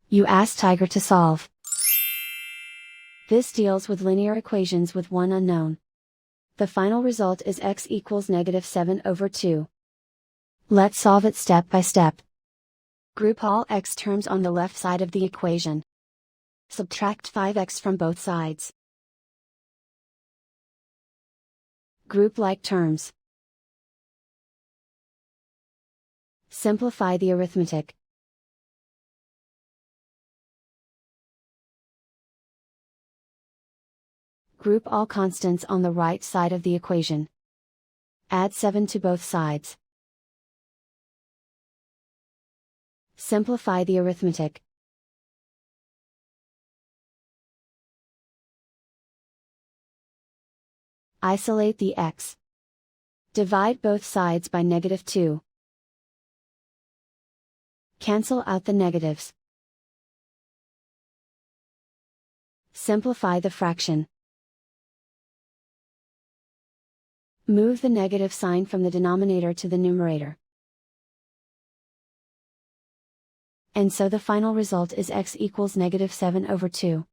You ask Tiger to solve. This deals with linear equations with one unknown. The final result is x equals -7/2. Let's solve it step by step. Group all x terms on the left side of the equation. Subtract 5x from both sides. Group like terms. Simplify the arithmetic. Group all constants on the right side of the equation. Add 7 to both sides. Simplify the arithmetic. Isolate the x. Divide both sides by -2. Cancel out the negatives. Simplify the fraction. Move the negative sign from the denominator to the numerator. And so the final result is x equals -7/2.